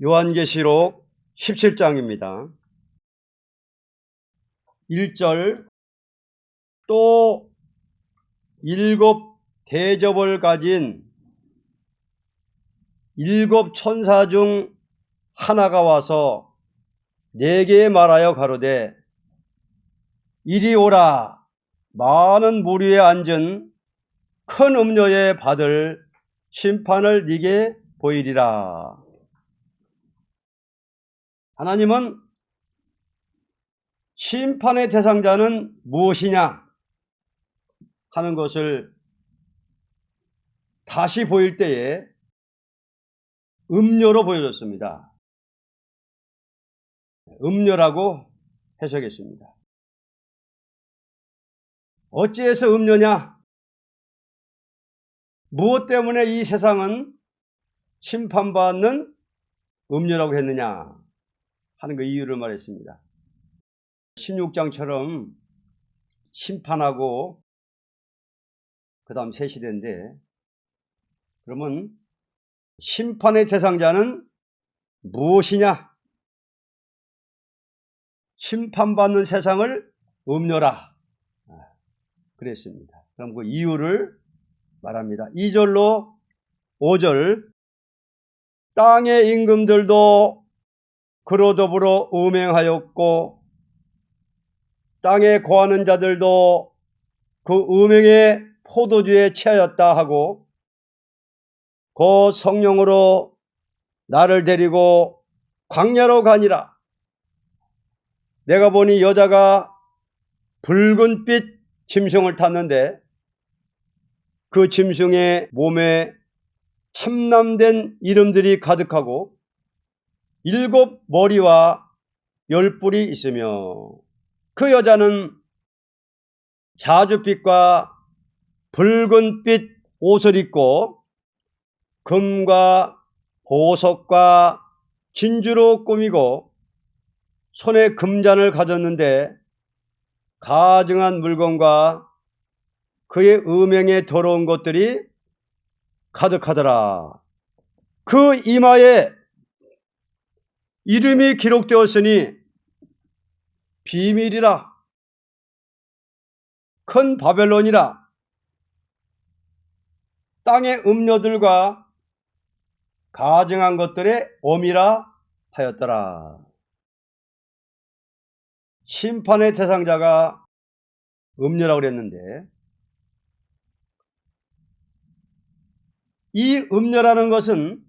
요한계시록 17장입니다. 1절 또 일곱 대접을 가진 일곱 천사 중 하나가 와서 내게 말하여 가로되 이리 오라. 많은 물 위에 앉은 큰 음녀에 받을 심판을 네게 보이리라. 하나님은 심판의 대상자는 무엇이냐 하는 것을 다시 보일 때에 음녀로 보여줬습니다. 음녀라고 해석했습니다. 어찌해서 음녀냐? 무엇 때문에 이 세상은 심판받는 음녀라고 했느냐 하는 그 이유를 말했습니다. 16장처럼 심판하고 그 다음 새 시대인데, 그러면 심판의 대상자는 무엇이냐? 심판받는 세상을 음녀라 그랬습니다. 그럼 그 이유를 말합니다. 2절로 5절 땅의 임금들도 그로 더불어 음행하였고 땅에 거하는 자들도 그 음행의 포도주에 취하였다 하고 그 성령으로 나를 데리고 광야로 가니라. 내가 보니 여자가 붉은빛 짐승을 탔는데 그 짐승의 몸에 참남된 이름들이 가득하고 7 머리와 10 뿔이 있으며 그 여자는 자줏빛과 붉은빛 옷을 입고 금과 보석과 진주로 꾸미고 손에 금잔을 가졌는데 가증한 물건과 그의 음행에 더러운 것들이 가득하더라. 그 이마에 이름이 기록되었으니 비밀이라, 큰 바벨론이라, 땅의 음녀들과 가증한 것들의 어미라 하였더라. 심판의 대상자가 음녀라고 그랬는데, 이 음녀라는 것은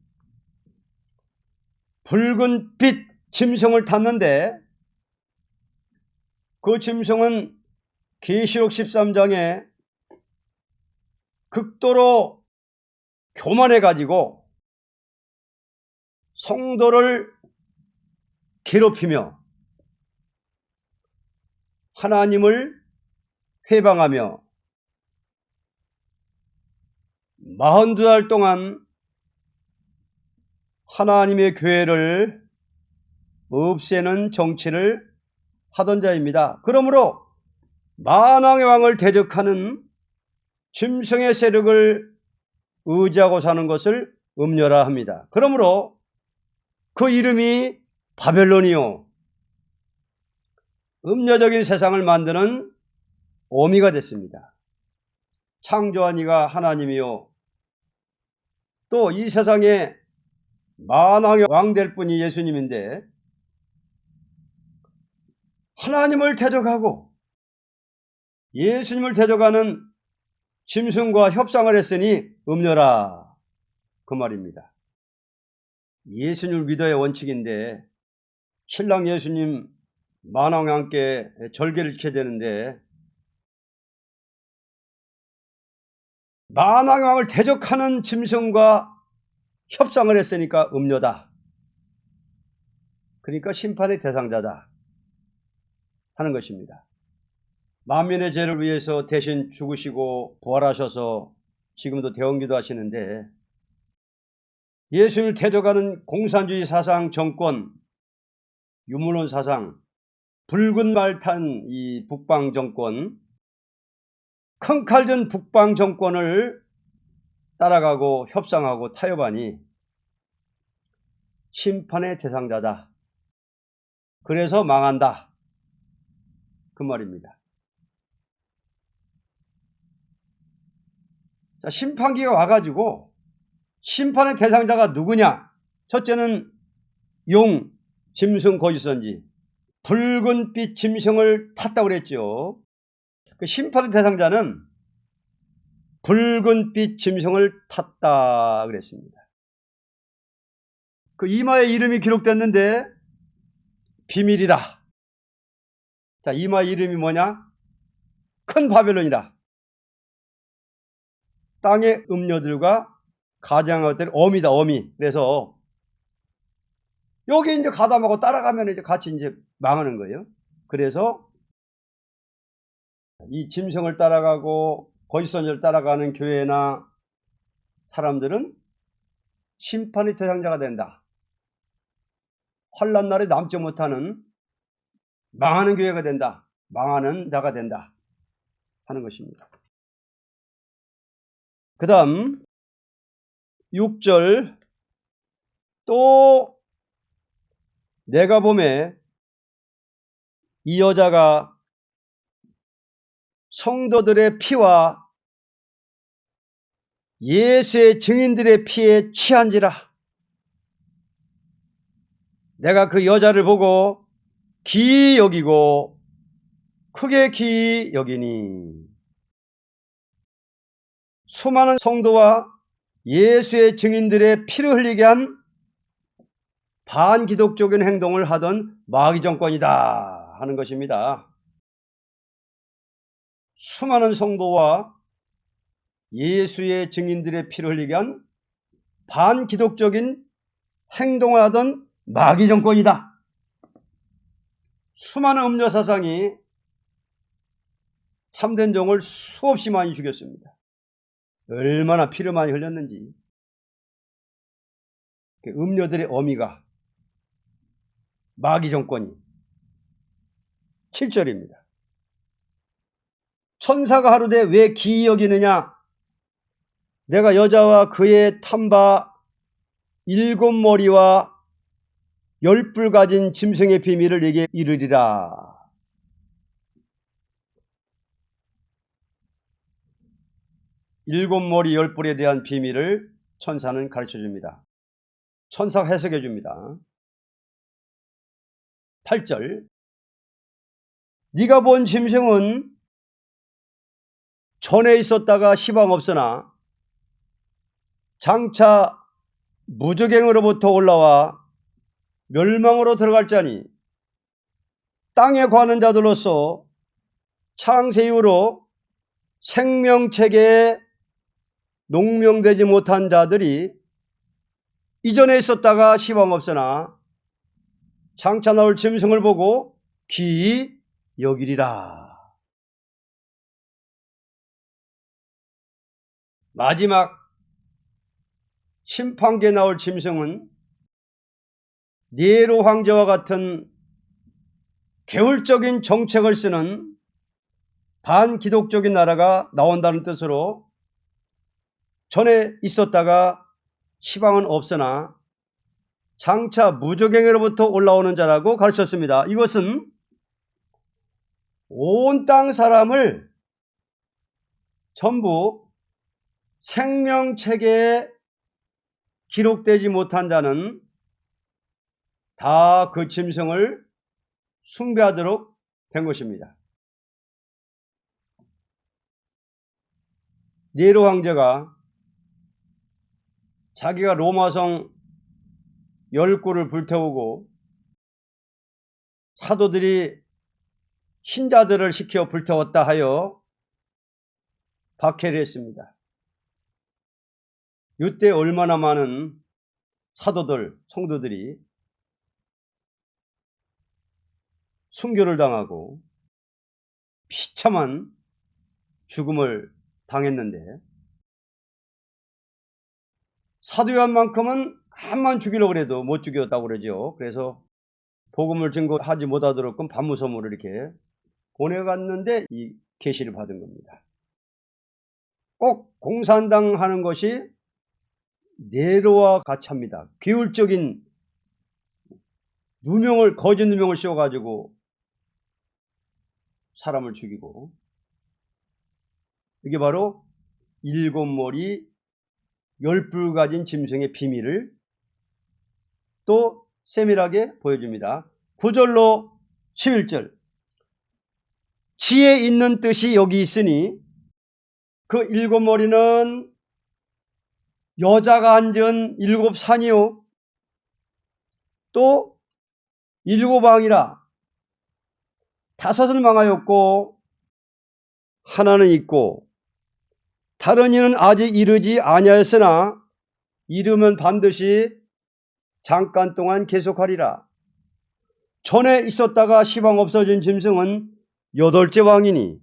붉은 빛 짐승을 탔는데 그 짐승은 계시록 13장에 극도로 교만해 가지고 성도를 괴롭히며 하나님을 회방하며 42달 동안 하나님의 교회를 없애는 정치를 하던 자입니다. 그러므로 만왕의 왕을 대적하는 짐승의 세력을 의지하고 사는 것을 음녀라 합니다. 그러므로 그 이름이 바벨론이요, 음녀적인 세상을 만드는 어미가 됐습니다. 창조한 이가 하나님이요, 또 이 세상에 만왕의 왕 될 분이 예수님인데 하나님을 대적하고 예수님을 대적하는 짐승과 협상을 했으니 음녀라 그 말입니다. 예수님을 믿어야 원칙인데 신랑 예수님 만왕의 왕께 절개를 지켜야 되는데 만왕의 왕을 대적하는 짐승과 협상을 했으니까 음녀다. 그러니까 심판의 대상자다 하는 것입니다. 만민의 죄를 위해서 대신 죽으시고 부활하셔서 지금도 대언기도 하시는데 예수님을 대적하는 공산주의 사상 정권, 유물론 사상, 붉은 말 탄 이 북방 정권, 큰 칼 든 북방 정권을 따라가고 협상하고 타협하니 심판의 대상자다. 그래서 망한다. 그 말입니다. 자, 심판기가 와가지고 심판의 대상자가 누구냐? 첫째는 용, 짐승, 거짓선지, 붉은빛 짐승을 탔다고 그랬죠. 그 심판의 대상자는 붉은빛 짐승을 탔다 그랬습니다. 그 이마에 이름이 기록됐는데 비밀이다. 자, 이마 이름이 뭐냐? 큰 바벨론이다. 땅의 음녀들과 가장것들 어미다, 어미. 그래서 여기 이제 가담하고 따라가면 이제 같이 이제 망하는 거예요. 그래서 이 짐승을 따라가고 거짓선지를 따라가는 교회나 사람들은 심판의 대상자가 된다. 환난 날에 남지 못하는 망하는 교회가 된다. 망하는 자가 된다. 하는 것입니다. 그 다음 6절 또 내가 보매 이 여자가 성도들의 피와 예수의 증인들의 피에 취한지라. 내가 그 여자를 보고 기이 여기고 크게 기이 여기니 수많은 성도와 예수의 증인들의 피를 흘리게 한 반기독적인 행동을 하던 마귀 정권이다 하는 것입니다. 수많은 성도와 예수의 증인들의 피를 흘리게 한 반기독적인 행동을 하던 마귀 정권이다. 수많은 음료 사상이 참된 종을 수없이 많이 죽였습니다. 얼마나 피를 많이 흘렸는지. 음료들의 어미가 마귀 정권이 7절입니다. 천사가 하루되 왜 기이 여기느냐? 내가 여자와 그의 탐바 7머리와 10뿔 가진 짐승의 비밀을 네게 이르리라. 일곱 머리 10뿔에 대한 비밀을 천사는 가르쳐줍니다. 천사가 해석해줍니다. 8절 네가 본 짐승은 전에 있었다가 시방 없으나 장차 무저갱으로부터 올라와 멸망으로 들어갈 자니 땅에 거하는 자들로서 창세 이후로 생명책에 농명되지 못한 자들이 이전에 있었다가 시방 없으나 장차 나올 짐승을 보고 기이 여기리라. 마지막 심판기에 나올 짐승은 네로 황제와 같은 개울적인 정책을 쓰는 반기독적인 나라가 나온다는 뜻으로 전에 있었다가 시방은 없으나 장차 무저갱에로부터 올라오는 자라고 가르쳤습니다. 이것은 온 땅 사람을 전부 생명책에 기록되지 못한 자는 다 그 짐승을 숭배하도록 된 것입니다. 네로 황제가 자기가 로마성 10구를 불태우고 사도들이 신자들을 시켜 불태웠다 하여 박해를 했습니다. 이때 얼마나 많은 사도들, 성도들이 순교를 당하고 비참한 죽음을 당했는데 사도 요한만큼은 한만 죽이려고 해도 못 죽였다고 그러죠. 그래서 복음을 증거하지 못하도록 반무섬으로 이렇게 보내갔는데 이 계시를 받은 겁니다. 꼭 공산당하는 것이 네로와 같이 합니다. 기울적인 거짓 누명을 씌워가지고 사람을 죽이고, 이게 바로 7머리 10뿔 가진 짐승의 비밀을 또 세밀하게 보여줍니다. 9절로 11절. 지혜 있는 뜻이 여기 있으니 그 7머리는 여자가 앉은 7산이요 또 7왕이라. 5은 망하였고 하나는 있고 다른 이는 아직 이르지 아니하였으나 이르면 반드시 잠깐 동안 계속하리라. 전에 있었다가 시방 없어진 짐승은 8째 왕이니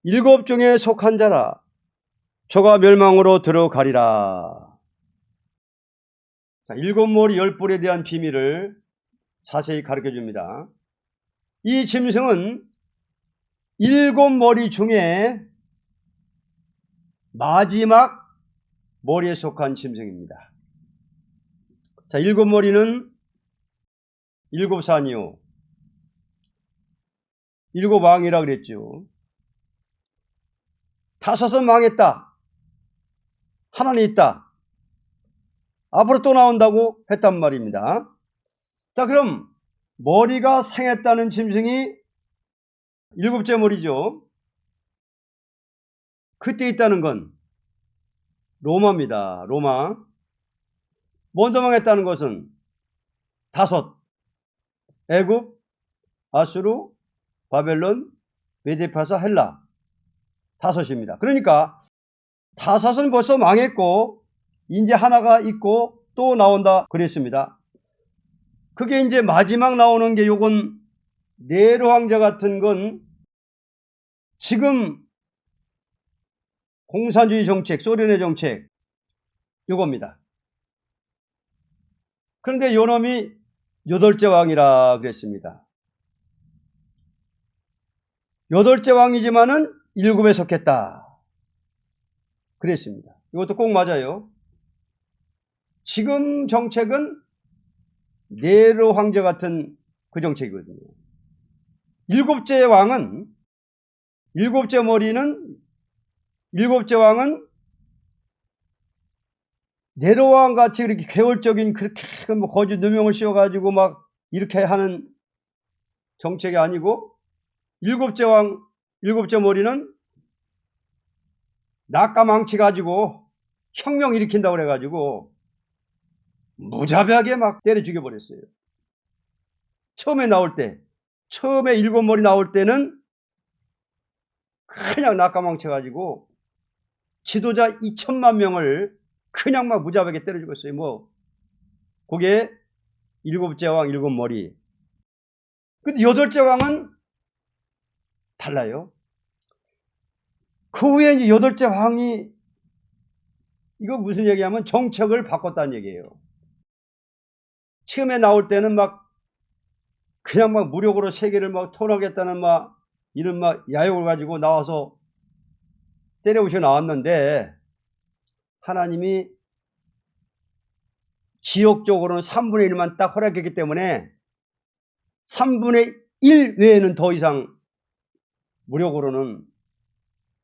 7 중에 속한 자라. 저가 멸망으로 들어가리라. 자, 7머리 10뿔에 대한 비밀을 자세히 가르쳐 줍니다. 이 짐승은 7머리 중에 마지막 머리에 속한 짐승입니다. 자, 7머리는 7산이요 7왕이라 그랬죠. 5은 망했다. 하나는 있다. 앞으로 또 나온다고 했단 말입니다. 자, 그럼 머리가 상했다는 짐승이 7째 머리죠. 그때 있다는 건 로마입니다. 로마. 먼저 망했다는 것은 5. 애굽, 아수르, 바벨론, 메데파사, 헬라. 5입니다. 그러니까 5은 벌써 망했고 이제 하나가 있고 또 나온다 그랬습니다. 그게 이제 마지막 나오는 게 요건 네로 황제 같은 건 지금 공산주의 정책, 소련의 정책 요겁니다. 그런데 요놈이 8째 왕이라 그랬습니다. 8째 왕이지만은 7에 속했다 그랬습니다. 이것도 꼭 맞아요. 지금 정책은 네로 황제 같은 그 정책이거든요. 7째 왕은 7째 머리는 7째 왕은 네로 왕 같이 그렇게 괴월적인 그렇게 뭐 거짓 누명을 씌워가지고 막 이렇게 하는 정책이 아니고 7째 왕 7째 머리는 낙가망치 가지고 혁명 일으킨다고 그래가지고 무자비하게 막 때려 죽여버렸어요. 처음에 7머리 나올 때는 그냥 낙가망쳐가지고 지도자 2천만 명을 그냥 막 무자비하게 때려 죽였어요. 뭐 그게 7째 왕 7머리. 근데 8째 왕은 달라요. 그 후에 이제 8째 왕이 이거 무슨 얘기하면 정책을 바꿨다는 얘기예요. 처음에 나올 때는 막 그냥 막 무력으로 세계를 막 토하겠다는 막 이런 막 야욕을 가지고 나와서 때려부셔 나왔는데 하나님이 지역적으로는 3분의 1만 딱 허락했기 때문에 3분의 1 외에는 더 이상 무력으로는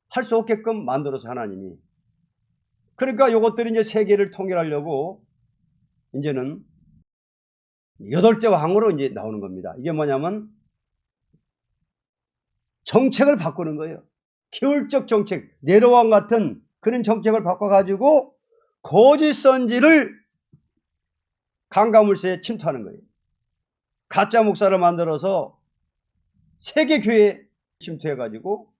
할 수 없게끔 만들어서 하나님이. 그러니까 이것들이 이제 세계를 통일하려고 이제는 8째 왕으로 이제 나오는 겁니다. 이게 뭐냐면 정책을 바꾸는 거예요. 계율적 정책, 네로왕 같은 그런 정책을 바꿔가지고 거짓 선지를 강가물세에 침투하는 거예요. 가짜 목사를 만들어서 세계 교회에 침투해가지고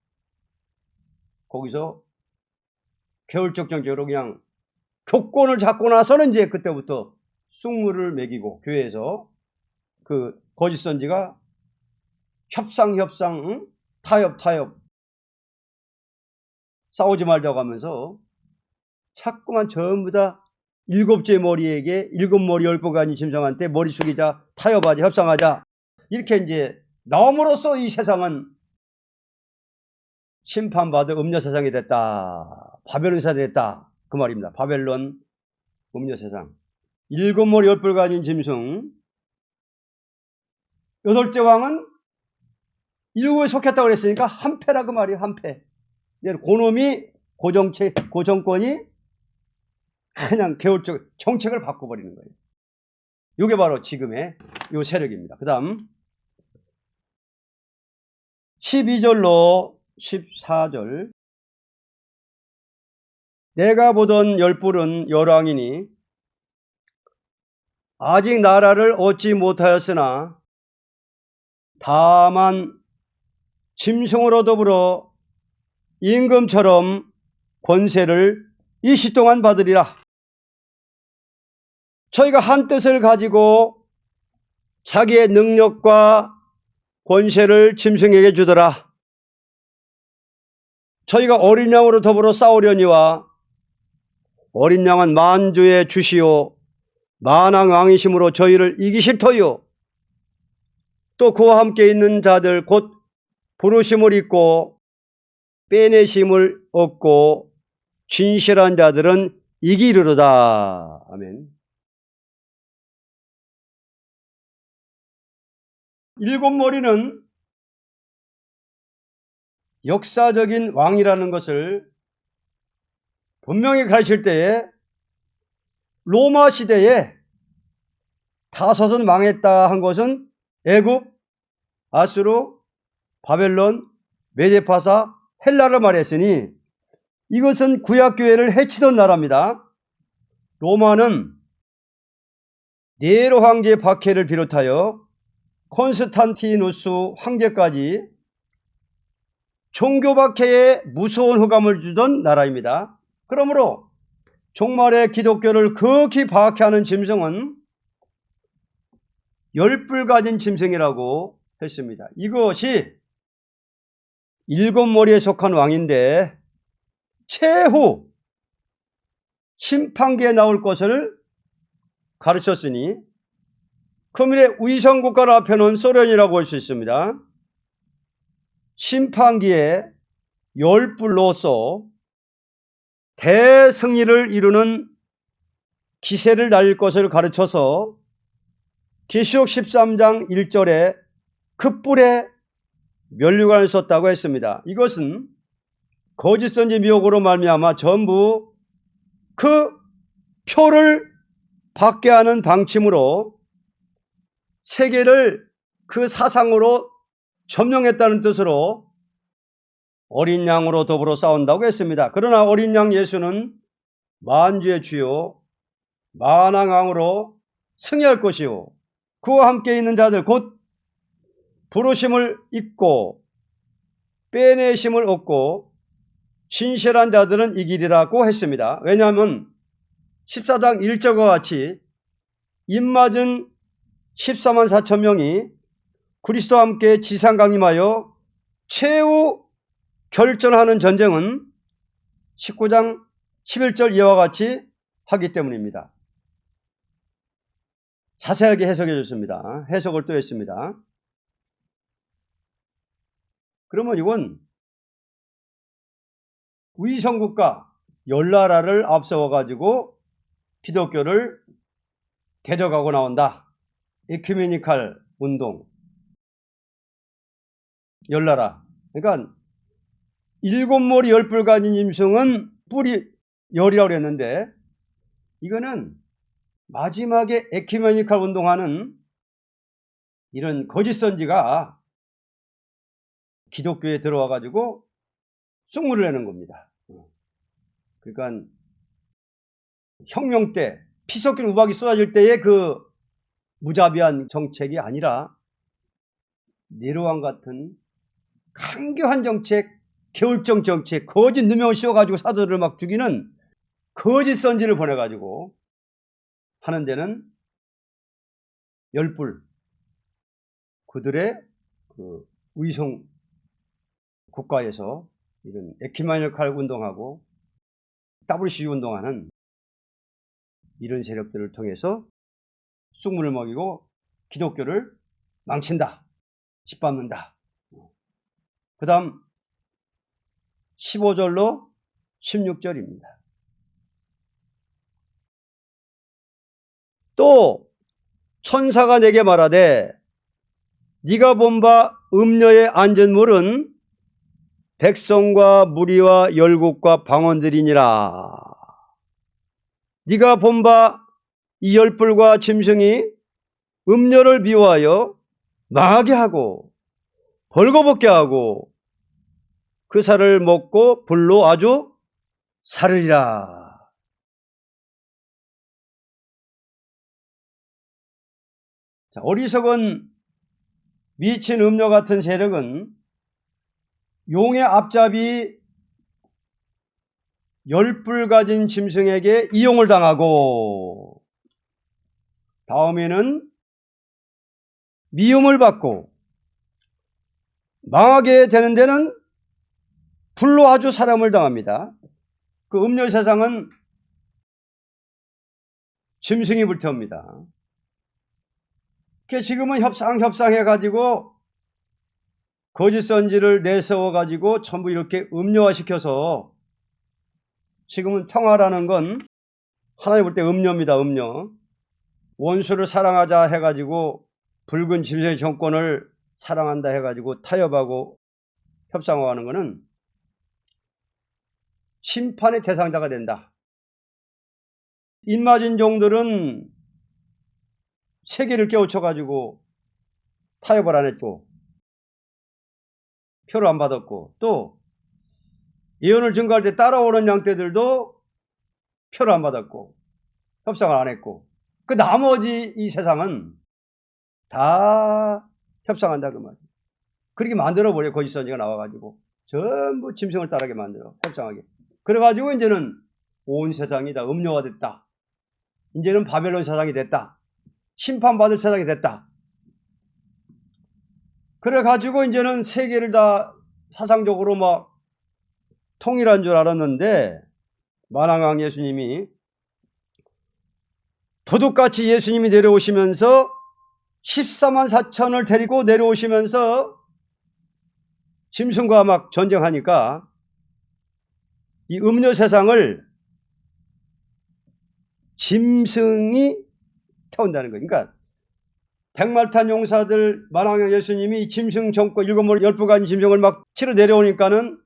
거기서 계율적 정책으로 그냥 교권을 잡고 나서는 이제 그때부터 쑥물을 먹이고 교회에서 그 거짓 선지가 협상, 타협 싸우지 말자고 하면서 자꾸만 전부 다 7째 머리에게 7머리 10뿔 가진 짐승한테 머리 숙이자, 타협하자, 협상하자 이렇게 이제 나옴으로써 이 세상은 심판받을 음녀 세상이 됐다. 바벨론 세상이 됐다. 그 말입니다. 바벨론 음녀 세상. 7머리 10뿔 가진 짐승 여덟째 왕은 일곱에 속했다고 그랬으니까 한패라 그 말이에요. 한패. 그놈이 고정권이 그냥 개울적 정책을 바꿔버리는 거예요. 이게 바로 지금의 요 세력입니다. 그 다음 12절로 14절. 내가 보던 열불은 열왕이니 아직 나라를 얻지 못하였으나 다만 짐승으로 더불어 임금처럼 권세를 일시 동안 받으리라. 저희가 한 뜻을 가지고 자기의 능력과 권세를 짐승에게 주더라. 저희가 어린 양으로 더불어 싸우려니와 어린 양은 만주의 주시오 만왕 왕이심으로 저희를 이기실 터이요. 또 그와 함께 있는 자들 곧 부르심을 입고 빼내심을 얻고 진실한 자들은 이기리로다. 아멘. 일곱 머리는 역사적인 왕이라는 것을 분명히 가르칠 때에 로마 시대에 다섯은 망했다 한 것은 애굽, 아수르, 바벨론, 메데파사, 헬라를 말했으니 이것은 구약교회를 해치던 나라입니다. 로마는 네로 황제 박해를 비롯하여 콘스탄티누스 황제까지 종교 박해에 무서운 흑암을 주던 나라입니다. 그러므로 종말의 기독교를 극히 박해하는 짐승은 열뿔 가진 짐승이라고 했습니다. 이것이 일곱 머리에 속한 왕인데 최후 심판기에 나올 것을 가르쳤으니 그미래 위성국가를 앞에 놓은 소련이라고 볼 수 있습니다. 심판기에 열뿔로서 대승리를 이루는 기세를 날릴 것을 가르쳐서 계시록 13장 1절에 그 뿔에 면류관을 썼다고 했습니다. 이것은 거짓 선지 미혹으로 말미암아 전부 그 표를 받게 하는 방침으로 세계를 그 사상으로 점령했다는 뜻으로 어린 양으로 더불어 싸운다고 했습니다. 그러나 어린 양 예수는 만주의 주요 만왕왕으로 승리할 것이요 그와 함께 있는 자들 곧 부르심을 입고 빼내심을 얻고 신실한 자들은 이기리라고 했습니다. 왜냐하면 14장 1절과 같이 입맞은 14만 4천 명이 그리스도와 함께 지상 강림하여 최후 결전하는 전쟁은 19장 11절 이와 같이 하기 때문입니다. 자세하게 해석해 줬습니다. 해석을 또 했습니다. 그러면 이건 위성국가 열나라를 앞세워가지고 기독교를 대적하고 나온다. 에큐메니칼 운동. 열나라. 그러니까 일곱 머리 열뿔 가진 짐승은 뿔이 열이라고 그랬는데 이거는 마지막에 에큐메니칼 운동하는 이런 거짓 선지가 기독교에 들어와 가지고 쑥물을 내는 겁니다. 그러니까 혁명 때 피 섞인 우박이 쏟아질 때의 그 무자비한 정책이 아니라 네로왕 같은 강교한 정책, 개울정 정책, 거짓 누명을 씌워가지고 사도들을 막 죽이는 거짓 선지를 보내가지고 하는 데는 열불, 그들의 그 위성 국가에서 이런 에큐메니칼 운동하고 WCU 운동하는 이런 세력들을 통해서 쑥물을 먹이고 기독교를 망친다, 짓밟는다. 그 다음 15절로 16절입니다. 또 천사가 내게 말하되 네가 본 바 음녀의 안전물은 백성과 무리와 열국과 방언들이니라. 네가 본 바 이 열불과 짐승이 음녀를 미워하여 망하게 하고 벌거벗게 하고 그 살을 먹고 불로 아주 사르리라. 자, 어리석은 미친 음녀 같은 세력은 용의 앞잡이 열불 가진 짐승에게 이용을 당하고 다음에는 미움을 받고 망하게 되는 데는 불로 아주 사람을 당합니다. 그 음녀 세상은 짐승이 불태웁니다. 지금은 협상해가지고 거짓 선지를 내세워가지고 전부 이렇게 음료화시켜서 지금은 평화라는 건 하나님 볼 때 음료입니다. 음료. 원수를 사랑하자 해가지고 붉은 짐승의 정권을 사랑한다 해가지고 타협하고 협상하는 거는 심판의 대상자가 된다. 입맞은 종들은 세계를 깨우쳐가지고 타협을 안 했고 표를 안 받았고 또 예언을 증거할 때 따라오는 양떼들도 표를 안 받았고 협상을 안 했고 그 나머지 이 세상은 다 협상한다 그 말이에요. 그렇게 만들어버려요. 거짓 선지가 나와가지고 전부 짐승을 따르게 만들어 협상하게. 그래가지고 이제는 온 세상이 다 음료화됐다. 이제는 바벨론 세상이 됐다. 심판받을 세상이 됐다. 그래가지고 이제는 세계를 다 사상적으로 막 통일한 줄 알았는데 만왕왕 예수님이 도둑같이 예수님이 내려오시면서 14만 4천을 데리고 내려오시면서 짐승과 막 전쟁하니까 이 음료 세상을 짐승이 태운다는 거예요. 그러니까 백말탄 용사들 만왕왕 예수님이 짐승 정권 7머리 10부간 짐승을 막 치러 내려오니까는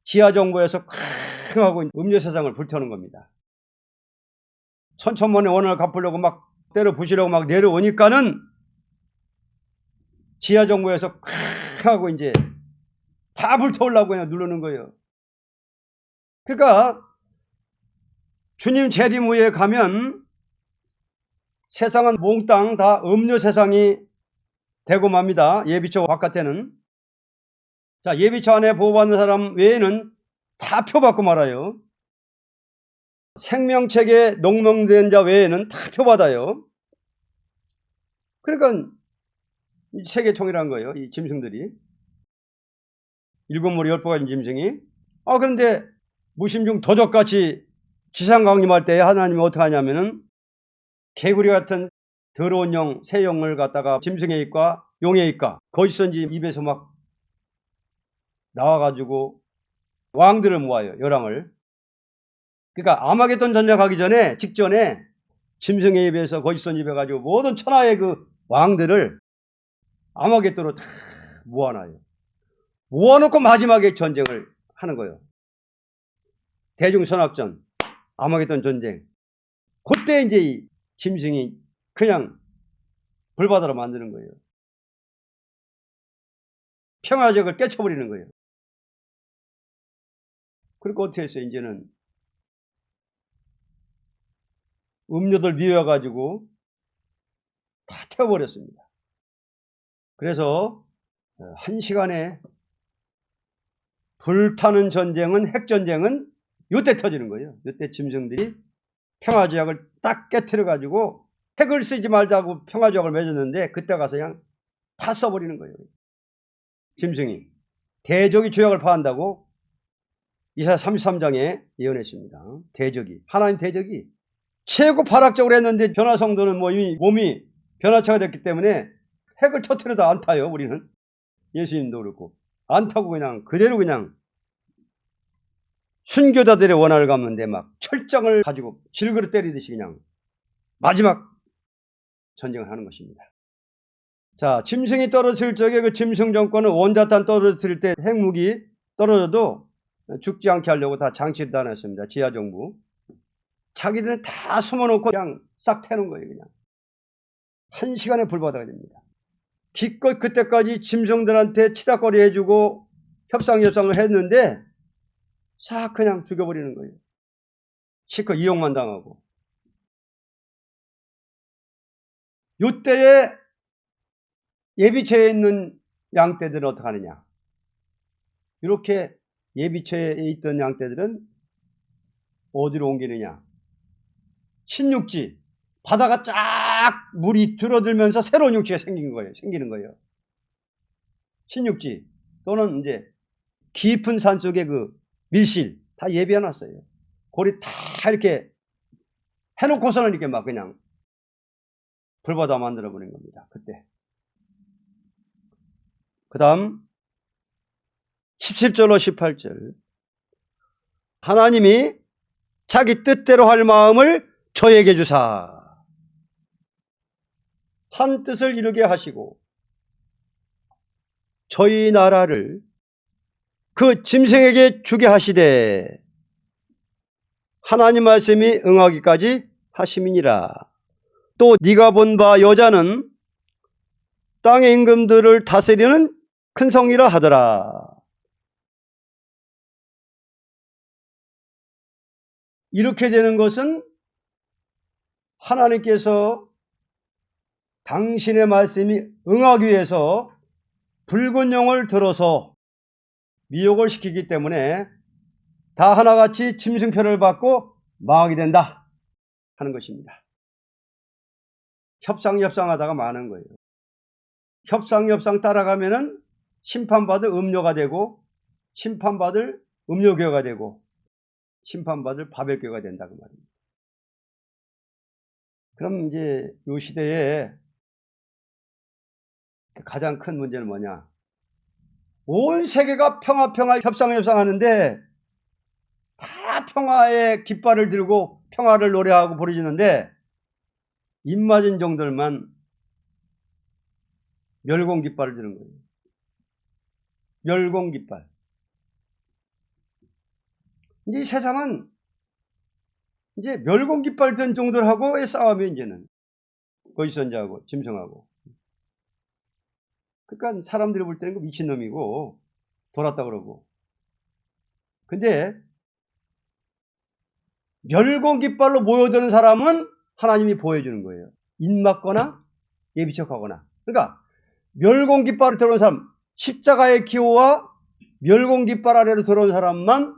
지하정부에서 쾅 하고 음료 세상을 불태우는 겁니다. 천천만에 원한을 갚으려고 막 때려 부시려고 막 내려오니까는 지하정부에서 콱 하고 이제 다 불태우려고 그냥 누르는 거예요. 그러니까 주님 재림 후에 가면 세상은 몽땅 다 음료 세상이 되고 맙니다. 예비처 바깥에는. 자, 예비처 안에 보호받는 사람 외에는 다 표받고 말아요. 생명책에 농명된 자 외에는 다 표받아요. 그러니까 세계 통일한 거예요. 이 짐승들이. 7머리 10부 가진 짐승이. 그런데 무심중 도적같이 기상강림할 때 하나님이 어떻게 하냐면은 개구리 같은 더러운 영, 새 영을 갖다가 짐승의 입과 용의 입과 거짓 선지 입에서 막 나와가지고 왕들을 모아요. 열왕을. 그러니까 아마겟돈 전쟁하기 전에 직전에 짐승의 입에서 거짓 선지 입에 가지고 모든 천하의 그 왕들을 아마겟돈으로 다 모아놔요. 모아놓고 마지막에 전쟁을 하는 거예요. 대중선악전, 아마겟돈 전쟁. 그때 이제 이 짐승이 그냥 불바다로 만드는 거예요. 평화적을 깨쳐버리는 거예요. 그러니까 어떻게 했어요? 이제는 음료들 미워가지고 다 태워버렸습니다. 그래서 1시간에 불타는 전쟁은, 핵전쟁은 이때 터지는 거예요. 이때 짐승들이 평화조약을 딱 깨트려가지고 핵을 쓰지 말자고 평화조약을 맺었는데 그때 가서 그냥 다 써버리는 거예요. 짐승이. 대적이 조약을 파한다고 이사야 33장에 예언했습니다. 대적이. 하나님 대적이 최고 발악적으로 했는데 변화성도는 뭐 이미 몸이 변화체가 됐기 때문에 핵을 터트려도 안 타요. 우리는. 예수님도 그렇고. 안 타고 그냥 그대로 그냥 순교자들의 원한을 갚는데 막 철장을 가지고 질그릇 때리듯이 그냥 마지막 전쟁을 하는 것입니다. 자, 짐승이 떨어질 적에 그 짐승 정권은 원자탄 떨어뜨릴 때 핵무기 떨어져도 죽지 않게 하려고 다 장치를 다 놨습니다. 지하정부. 자기들은 다 숨어놓고 그냥 싹 태는 거예요. 그냥. 1시간에 불바다가 됩니다. 기껏 그때까지 짐승들한테 치닥거리 해주고 협상을 했는데 싹 그냥 죽여버리는 거예요. 실컷 이용만 당하고. 요때에 예비처에 있는 양떼들은 어떻게 하느냐. 이렇게 예비처에 있던 양떼들은 어디로 옮기느냐. 신육지. 바다가 쫙 물이 줄어들면서 새로운 육지가 생기는 거예요. 신육지. 또는 이제 깊은 산 속에 그 밀실 다 예비해 놨어요. 고리 다 이렇게 해놓고서는 이렇게 막 그냥 불바다 만들어 버린 겁니다. 그때. 그 다음 17절로 18절. 하나님이 자기 뜻대로 할 마음을 저에게 주사 한 뜻을 이루게 하시고 저희 나라를 그 짐승에게 주게 하시되 하나님 말씀이 응하기까지 하심이니라. 또 네가 본 바 여자는 땅의 임금들을 다스리는 큰 성이라 하더라. 이렇게 되는 것은 하나님께서 당신의 말씀이 응하기 위해서 붉은 용을 들어서 미혹을 시키기 때문에 다 하나같이 짐승표를 받고 망하게 된다 하는 것입니다. 협상하다가 망하는 거예요. 협상 따라가면은 심판받을 음료가 되고 심판받을 음료교가 되고 심판받을 바벨교가 된다 그 말입니다. 그럼 이제 이 시대에 가장 큰 문제는 뭐냐? 온 세계가 평화 협상하는데 다 평화의 깃발을 들고 평화를 노래하고 부르짖는데 입맞은 종들만 멸공 깃발을 드는 거예요. 멸공 깃발. 이제 이 세상은 이제 멸공 깃발 든 종들하고의 싸움이 이제는 거짓선자하고 짐승하고. 그러니까 사람들이 볼 때는 그 미친놈이고 돌았다 그러고. 근데 멸공 깃발로 모여드는 사람은 하나님이 보여주는 거예요. 입맞거나 예비척하거나. 그러니까 멸공 깃발을 들어온 사람, 십자가의 기호와 멸공 깃발 아래로 들어온 사람만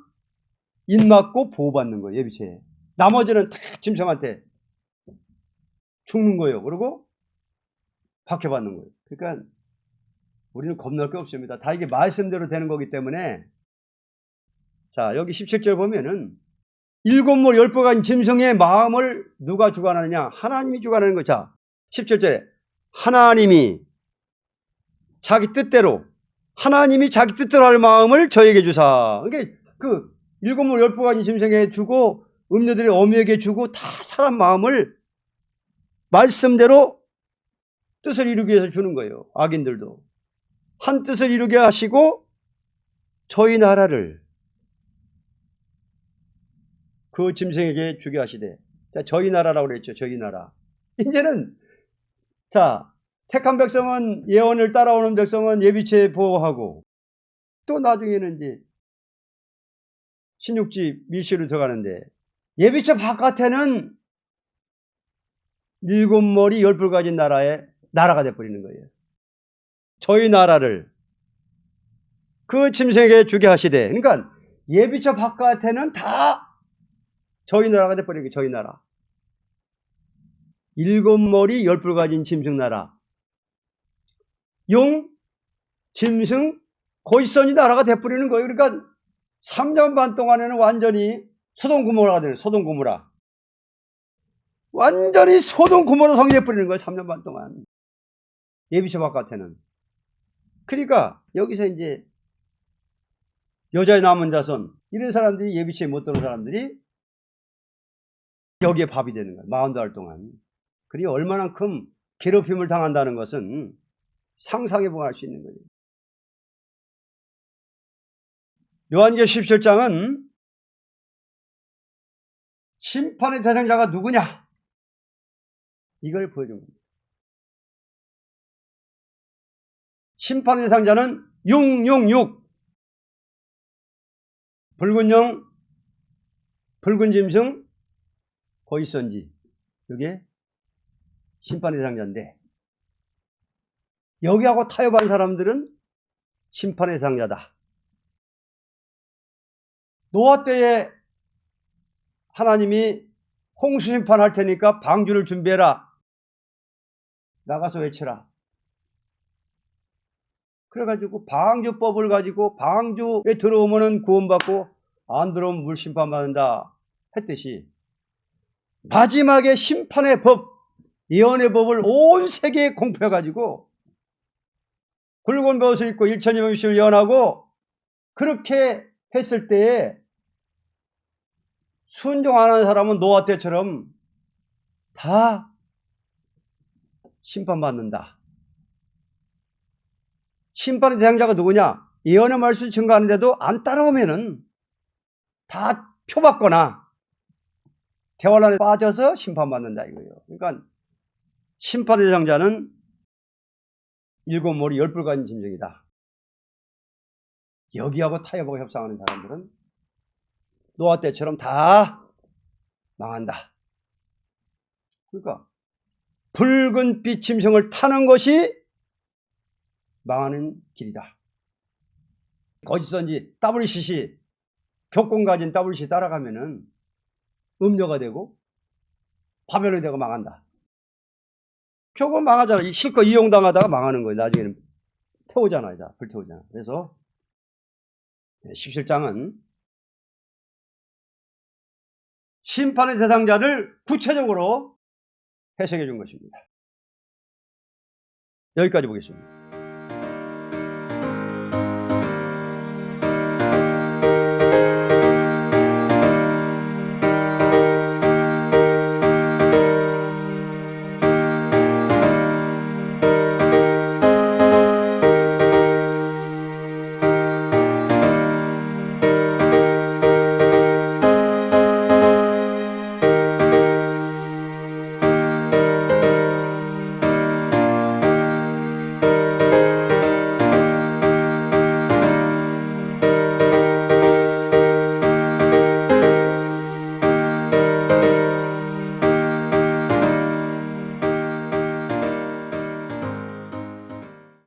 입맞고 보호받는 거예요. 예비체에. 나머지는 다 짐승한테 죽는 거예요. 그리고 박해받는 거예요. 그러니까 우리는 겁날 게 없습니다. 다 이게 말씀대로 되는 거기 때문에. 자, 여기 17절 보면은 일곱 몰 10뼈 가진 짐승의 마음을 누가 주관하느냐? 하나님이 주관하는 거죠. 자, 17절에 하나님이 자기 뜻대로 할 마음을 저에게 주사. 그러니까 그 일곱 몰 10뼈 가진 짐승에게 주고 음녀들의 어미에게 주고 다 사람 마음을 말씀대로 뜻을 이루기 위해서 주는 거예요. 악인들도. 한 뜻을 이루게 하시고 저희 나라를 그 짐승에게 주게 하시되. 자, 저희 나라라고 그랬죠. 저희 나라. 이제는 자, 택한 백성은 예언을 따라오는 백성은 예비체 보호하고 또 나중에는 이제 신육지 밀실로 들어가는데 예비체 바깥에는 일곱 머리 10뿔 가진 나라가 돼버리는 거예요. 저희 나라를 그 짐승에게 주게 하시되. 그러니까 예비처 바깥에는 다 저희 나라가 돼버리는 거예요. 저희 나라. 일곱 머리 10뿔 가진 짐승 나라. 용, 짐승, 거짓선이 나라가 돼버리는 거예요. 그러니까 3년 반 동안에는 완전히 소돔고모라가 되는 소돔고모라. 완전히 소돔고모라 성이 돼버리는 거예요. 3년 반 동안. 예비처 바깥에는. 그러니까 여기서 이제 여자의 남은 자손 이런 사람들이 예비체에 못 들어온 사람들이 여기에 밥이 되는 거예요. 42달 동안. 그리고 얼마만큼 괴롭힘을 당한다는 것은 상상해보고 할 수 있는 거예요. 요한계시록 17장은 심판의 대상자가 누구냐? 이걸 보여준 겁니다. 심판의 대상자는 666, 붉은 영, 붉은 짐승, 거짓선지, 이게 심판의 대상자인데, 여기하고 타협한 사람들은 심판의 대상자다. 노아 때에 하나님이 홍수 심판할 테니까 방주를 준비해라. 나가서 외쳐라. 그래가지고 방주법을 가지고 방주에 들어오면은 구원받고 안 들어오면 물 심판받는다 했듯이, 마지막에 심판의 법, 예언의 법을 온 세계에 공표해가지고 굵은 벼옷을 입고 1200명씩을 예언하고, 그렇게 했을 때에 순종 안 하는 사람은 노아 때처럼 다 심판받는다. 심판의 대상자가 누구냐? 예언의 말씀을 증거하는데도 안 따라오면은 다 표받거나 대환란에 빠져서 심판받는다 이거예요. 그러니까 심판의 대상자는 7머리 10뿔 가진 짐승이다. 여기하고 타협하고 협상하는 사람들은 노아 때처럼 다 망한다. 그러니까 붉은 빛 짐승을 타는 것이 망하는 길이다. 거짓선지 WCC, 교권 가진 WCC 따라가면은 음료가 되고 파멸이 되고 망한다. 결국은 망하잖아. 실컷 이용당하다가 망하는 거예요. 나중에는 태우잖아요. 불태우잖아. 그래서 17장은 심판의 대상자를 구체적으로 해석해 준 것입니다. 여기까지 보겠습니다.